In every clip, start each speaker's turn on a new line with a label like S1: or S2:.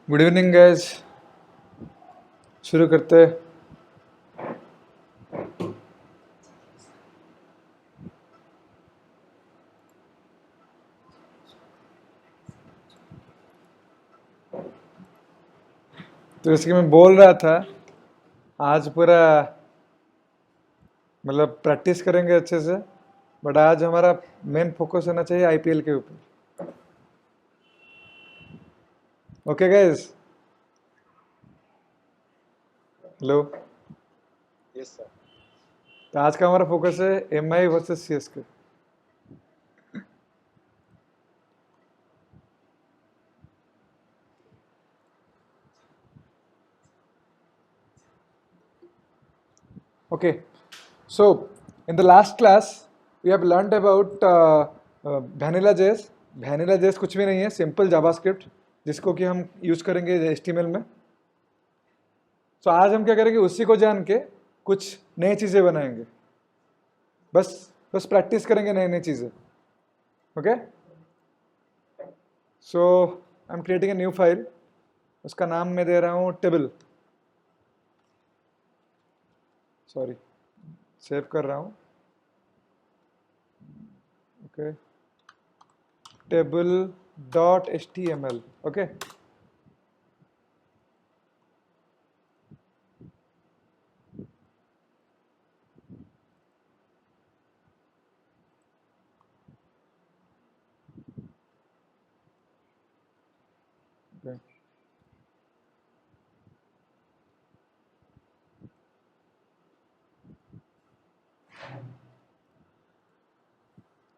S1: Good evening guys. शुरू करते हैं। तो जैसे कि मैं बोल रहा था, आज पूरा मतलब प्रैक्टिस करेंगे अच्छे से। बट आज हमारा मेन फोकस होना चाहिए आईपीएल के ऊपर। Okay guys, hello.
S2: Yes sir.
S1: तो आज का हमारा फोकस है MI versus CSK. Okay, so in the last class we have learned about vanilla JS. vanilla JS कुछ भी नहीं है, सिंपल जावास्क्रिप्ट जिसको कि हम यूज करेंगे HTML में। तो आज हम क्या करेंगे, उसी को जान के कुछ नई चीजें बनाएंगे। बस बस प्रैक्टिस करेंगे नई नई चीजें। Okay, so I am creating a new file. उसका नाम मैं दे रहा हूँ टेबल। सॉरी, सेव कर रहा हूँ। Okay, table dot HTML। Okay,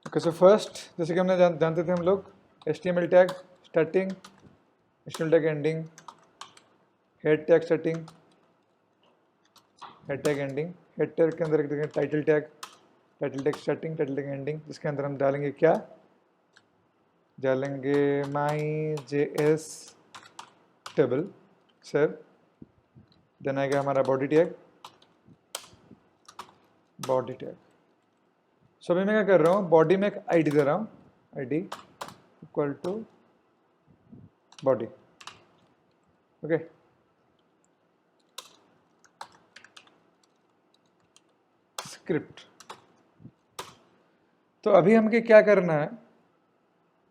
S1: okay. So first, जैसे कि हमने जानते थे हम लोग, HTML tag starting, HTML tag ending, head tag starting, head tag ending. Head tag के अंदर देखें title tag, title tag starting, title tag ending, जिसके अंदर हम डालेंगे क्या, डालेंगे माई JS टेबल। सेव। देन आएगा हमारा बॉडी टैग, बॉडी टैग। सो अभी मैं क्या कर रहा हूँ, बॉडी में एक आईडी दे रहा हूँ, ID equal to body. Okay, script. तो अभी हमके क्या करना है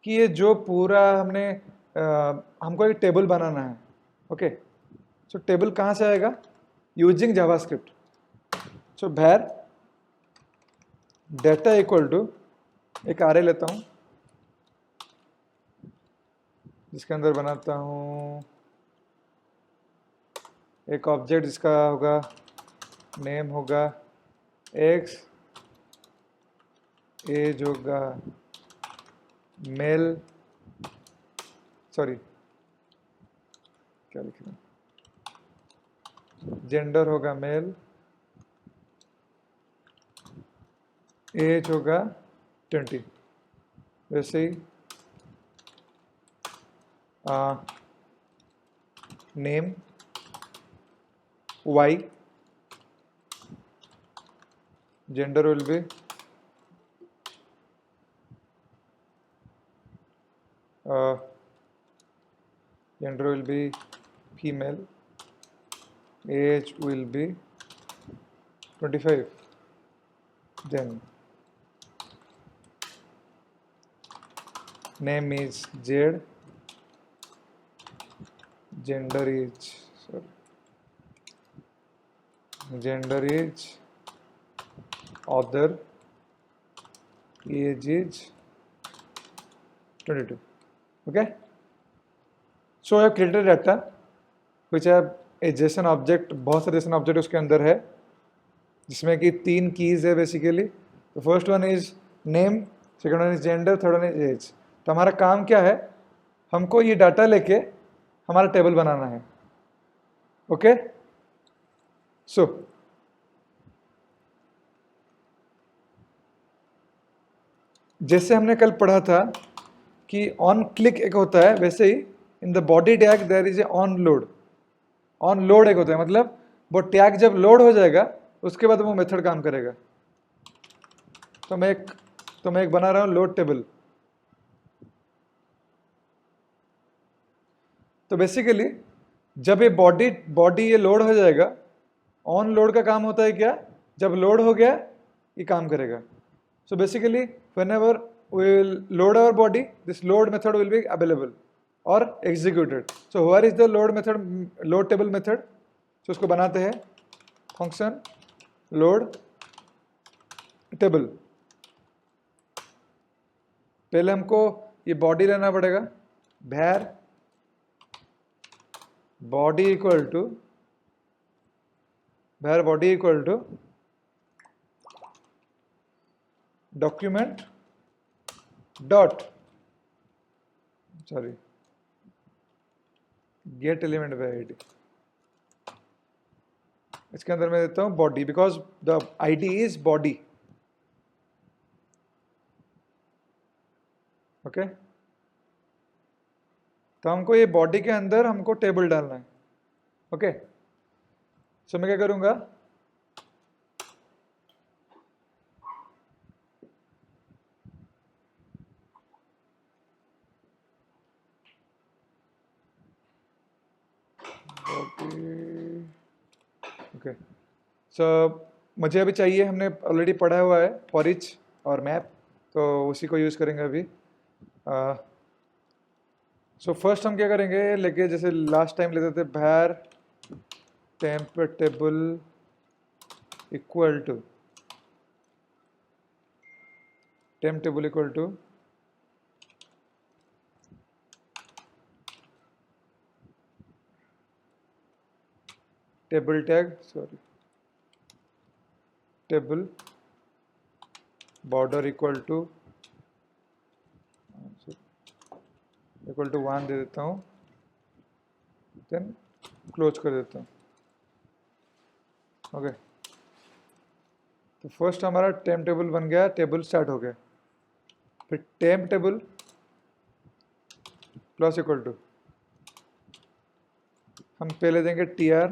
S1: कि ये जो पूरा हमने हमको एक टेबल बनाना है। ओके, सो टेबल कहाँ से आएगा, यूजिंग जावास्क्रिप्ट। सो भैर डेटा इक्वल टू एक आरे लेता हूँ, जिसके अंदर बनाता हूँ एक ऑब्जेक्ट जिसका होगा नेम होगा एक्स, एज होगा मेल, सॉरी क्या लिख रहा हूँ, जेंडर होगा मेल, एज होगा 20। वैसे ही name Y, gender will be gender will be female, age will be 25, then name is Jade, gender is other, age is 22. Okay, so I have created data which have a JSON object, बहुत सारे JSON object उसके अंदर है, जिसमें कि 3 keys है basically. तो first one is name, second one is gender, third one is age. तो हमारा काम क्या है, हमको ये डाटा लेके हमारा टेबल बनाना है। ओके, सो जैसे हमने कल पढ़ा था कि ऑन क्लिक एक होता है, वैसे ही in the body tag there is a on load. On load एक होता है, मतलब वो टैग जब लोड हो जाएगा उसके बाद वो मेथड काम करेगा। तो मैं एक बना रहा हूँ लोड टेबल। तो बेसिकली जब ये बॉडी ये लोड हो जाएगा, ऑन लोड का काम होता है क्या, जब लोड हो गया ये काम करेगा. So basically whenever we will load our body, this load method will be available or executed. So where is the load method, load table method? So उसको बनाते हैं function load table. पहले हमको ये बॉडी लेना पड़ेगा, var body equal to document dot get element by id. इसके अंदर मैं देता हूं body, because the ID is body. Okay, तो हमको ये बॉडी के अंदर हमको टेबल डालना है. ओके, सो मैं क्या करूंगा, ओके, सो मुझे अभी चाहिए, हमने ऑलरेडी पढ़ा हुआ है फॉर ईच और मैप, तो उसी को यूज़ करेंगे अभी. सो फर्स्ट हम क्या करेंगे, लेके जैसे लास्ट टाइम लेते थे भैर temp table equal to table tag table border equal to 1 दे देता हूँ, देन क्लोज कर देता हूँ. ओके, तो फर्स्ट हमारा टेम्प टेबल बन गया, टेबल स्टार्ट हो गया. फिर temp table plus equal to, हम पहले देंगे tr,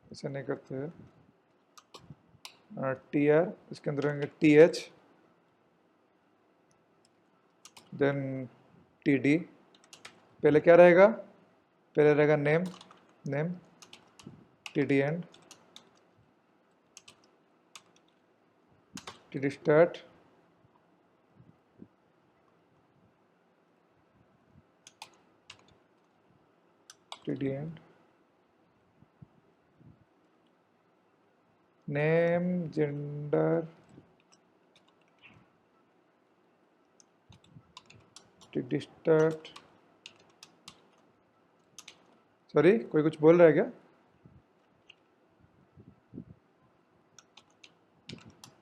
S1: ऐसे नहीं करते हैं, tr, इसके अंदर रहेंगे th, देन td. पहले क्या रहेगा, पहले रहेगा name td end, td start, td end, name gender td start. Sorry, कोई कुछ बोल रहा है क्या?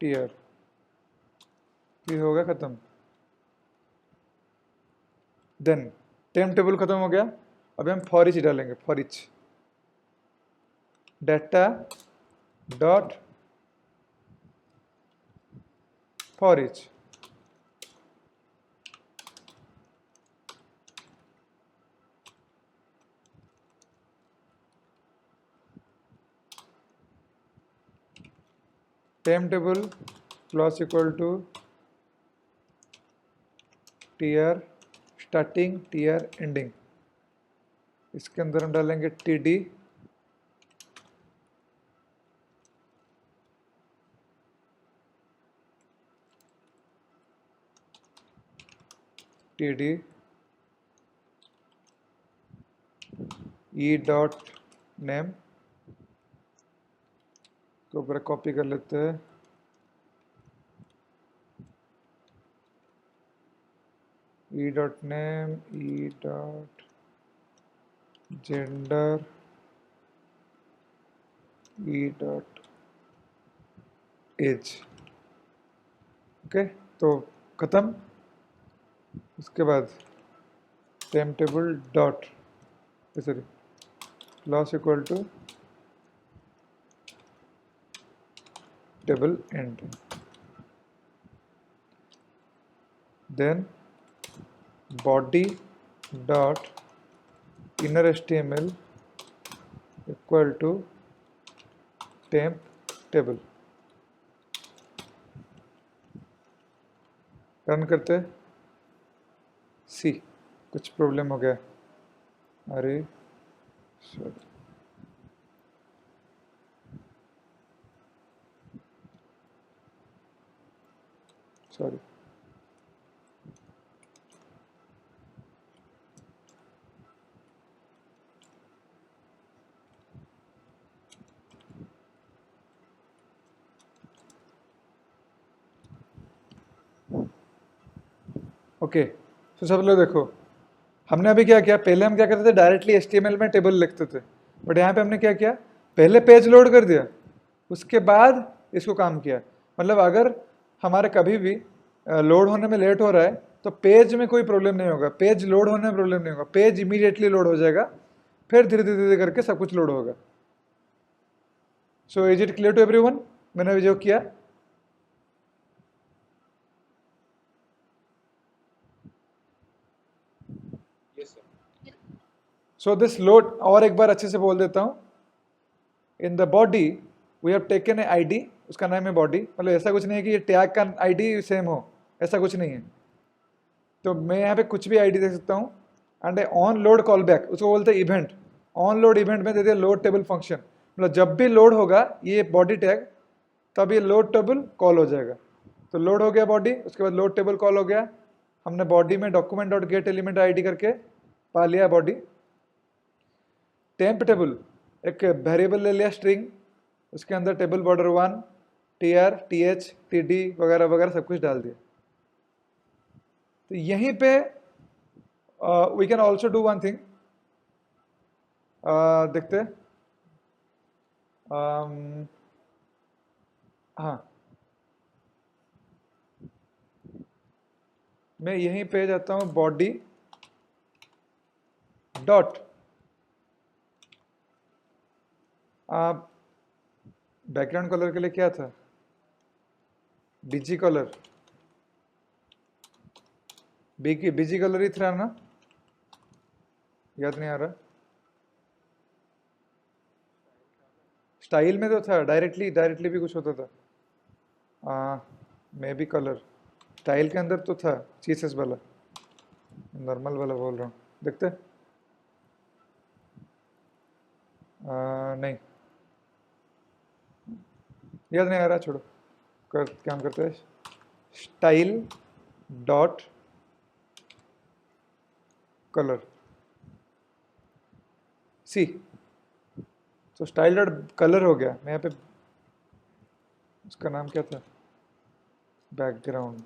S1: टीयर, ये हो गया खत्म. देन टेम्प टेबल खत्म हो गया, अभी हम फॉर ईच डालेंगे. For each data dot for each, temp table plus equal to TR starting TR ending. इसके अंदर हम डालेंगे टीडी ई डॉट नेम को ऊपर कॉपी कर लेते हैं. E dot name, e dot gender, e dot age. Okay, तो खत्म. उसके बाद temp table dot sorry plus equal to table end, then body dot inner html equal to temp table. Run करते, सी कुछ problem हो गया, अरे sorry. Okay, तो सब लोग देखो, हमने अभी क्या किया, पहले हम क्या करते थे, डायरेक्टली HTML में टेबल लिखते थे, बट यहाँ पे हमने क्या किया, पहले पेज लोड कर दिया, उसके बाद इसको काम किया। मतलब अगर हमारे कभी भी लोड होने में लेट हो रहा है तो पेज में कोई प्रॉब्लम नहीं होगा, पेज लोड होने में प्रॉब्लम नहीं होगा, पेज इमीडिएटली लोड हो जाएगा, फिर धीरे धीरे धीरे करके सब कुछ लोड होगा। So is it clear to everyone मैंने अभी जो किया?
S2: Yes, sir.
S1: So this load, और एक बार अच्छे से बोल देता हूँ, in the body we have taken a ID, उसका नाम है बॉडी, मतलब ऐसा कुछ नहीं है कि ये टैग का आईडी सेम हो, ऐसा कुछ नहीं है। तो मैं यहाँ पे कुछ भी आईडी दे सकता हूँ, and on load call back, उसको बोलते हैं इवेंट। ऑन लोड इवेंट में दे दिया लोड टेबल फंक्शन, मतलब जब भी लोड होगा ये बॉडी टैग, तब ये लोड टेबल कॉल हो जाएगा। तो लोड हो गया बॉडी, उसके बाद लोड टेबल कॉल हो गया, हमने बॉडी में document dot gate element ID करके पा लिया बॉडी। टेम्प टेबल, एक वेरिएबल ले लिया स्ट्रिंग, उसके अंदर table border 1 TR TH TD वगैरह वगैरह सब कुछ डाल दिया। तो यहीं पे we can also do one thing, देखते हैं। हाँ, मैं यहीं पे जाता हूँ बॉडी डॉट, बैकग्राउंड कलर के लिए क्या था, बीजी कलर, बीजी कलर ही था ना, याद नहीं आ रहा। स्टाइल में तो था, डायरेक्टली भी कुछ होता था, मे बी कलर, स्टाइल के अंदर तो था, चीसेस वाला, नॉर्मल वाला बोल रहा हूँ, देखते हैं। नहीं, याद नहीं आ रहा, छोड़ो, काम करते हैं। स्टाइल डॉट कलर, सी, तो स्टाइल डॉट कलर हो गया। मैं यहाँ पे, उसका नाम क्या था, background,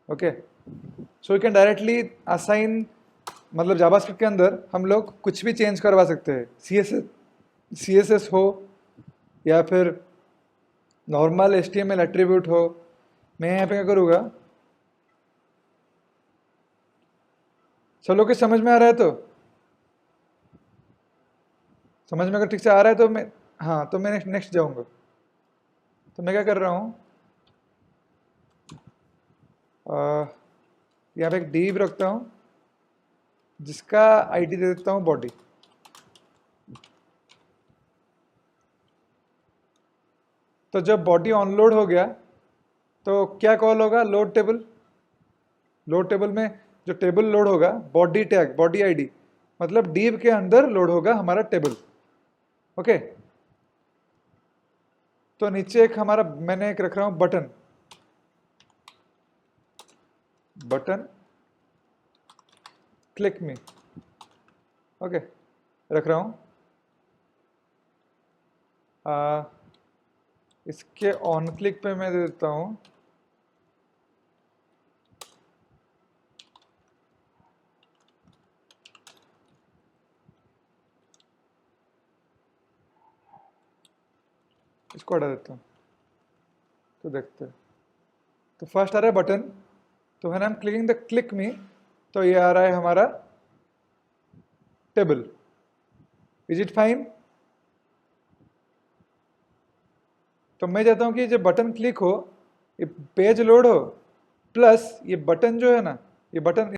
S1: okay. So you can directly assign, मतलब जावास्क्रिप्ट के अंदर हम लोग कुछ भी चेंज करवा सकते हैं, CSS हो या फिर नॉर्मल HTML एट्रीब्यूट हो। मैं यहाँ पे क्या करूँगा, सब लोग के समझ में आ रहा है? तो समझ में अगर ठीक से आ रहा है तो मैं, हाँ, तो मैं नेक्स्ट जाऊँगा। तो मैं क्या कर रहा हूँ, यहाँ पे एक div रखता हूँ जिसका आईडी दे देता हूँ बॉडी। तो जब बॉडी ऑनलोड हो गया तो क्या कॉल होगा, लोड टेबल। लोड टेबल में जो टेबल लोड होगा, बॉडी टैग, बॉडी आईडी, मतलब div के अंदर लोड होगा हमारा टेबल, ओके। तो नीचे एक हमारा, मैंने एक रख रहा हूँ बटन, क्लिक मी, ओके, रख रहा हूँ। इसके ऑन क्लिक पे मैं दे देता हूँ इसको हटा देता हूँ, तो देखते हैं। तो फर्स्ट आ रहा है बटन, तो when I am clicking the click मी, तो ये आ रहा है हमारा टेबल। Is it fine? तो मैं चाहता हूँ कि जब बटन क्लिक हो, ये पेज लोड हो, प्लस ये बटन जो है ना, ये बटन